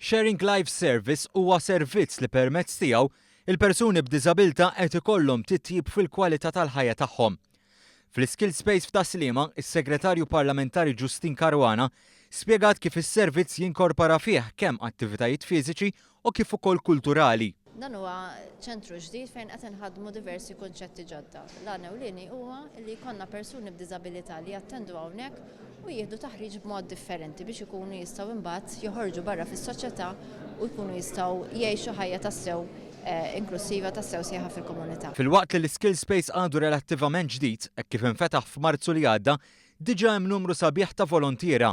Sharing Life Service huwa servizz li permezz tiegħu il-persuni b'diżabilità qed ikollhom titjib fil-kwalità tal-ħajja tagħhom. Fl-Skill Space f'Taslima, is-Segretarju Parlamentari Justin Caruana spjegat kif is-servizz jinkorpora fih kemm attivitajiet fiżiċi u kif ukoll kulturali. Dan huwa ċentru ġdid fejn qed inħaddmu diversi kunċetti ġodda. L-għan ewlieni huwa li jkollna persuni b'diżabilità li jattendu hawnhekk u jieħdu taħriġ b'mod differenti biex ikunu jistgħu imbagħad joħorġu barra fis-soċjetà u jkunu jistgħu jgħixu ħajja tassew inklusiva tassew sieħa fil-komunità. Fil-waqt li l-Skill Space għadu relattivament ġdid, hekk kif infetaħ f'Marzu li għadda, diġà hemm numru sabiħ ta' volontiera.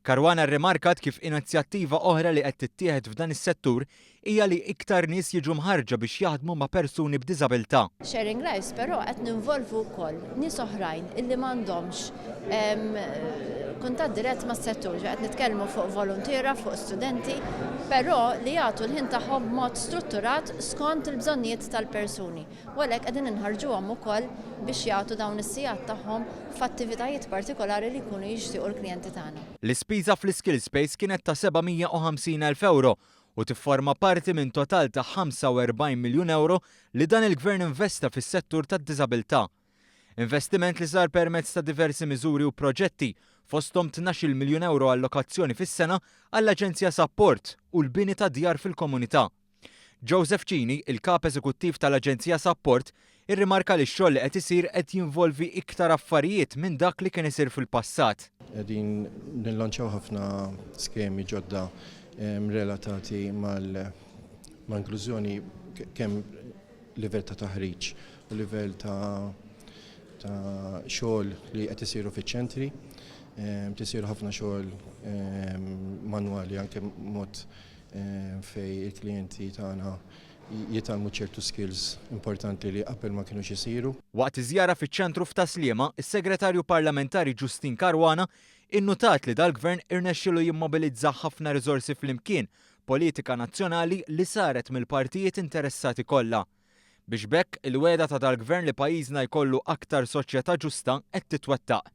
Caruana rrimarkat kif inizjattiva oħra li qed tittieħed f'dan is-settur hija li iktar nies jiġu mħarġa biex jaħdmu ma' persuni b'diżabilità. Sharing Lives però qed ninvolvu wkoll nies oħrajn illi m'għandhomx kuntatt dirett mas-settur, qed nitkellmu fuq volontiera, fuq studenti, però li jagħtu l-ħin tagħhom b'mod strutturat skont il-bżonnijiet tal-persuni. U għalhekk qegħdin inħarġuhom ukoll biex jagħtu dawn is-sigħat tagħhom f'attivitajiet partikolari li jkunu jixtiequ l-klijenti tagħna. L-ispiża fl-Skill Space kienet ta' 750,000 euro u tifforma parti minn total ta' 45 miljun euro li dan il-Gvern investa fis-settur tad-diżabilità. Investiment li sar permezz ta' diversi miżuri u proġetti fosthom 12 miljun euro allokazzjoni fis-sena għall-Aġenzja Support u l-bini ta' djar fil-komunità. Joseph Cini, il-kap eżekuttiv tal-Aġenzja Support, irrimarka li x-xogħol li qed isir qed jinvolvi iktar affarijiet minn dak li kien isir fil-passat. Qegħdin nillanċaw ħafna skemi ġodda relatati mal-inklużjoni kemm livell ta' taħriġ u livell ta' xogħol li qed isiru fiċ-ċentri, tisiru ħafna xogħol manwali anke mod fej il-klijenti tagħna jitalmu ċertu skills importanti li qabel ma kienux isiru. Waqt iżjara fiċ-ċentru f'Taslima, is-Segretarju Parlamentari Justin Caruana innutat li dal-Gvern irnexxielu jimmobilizza ħafna riżorsi flimkien politika nazzjonali li saret mill-partijiet interessati kollha. Biex bekk il-wegħda ta' dal-Gvern li pajjiżna jkollu aktar soċjetà ġusta qed titwettaq.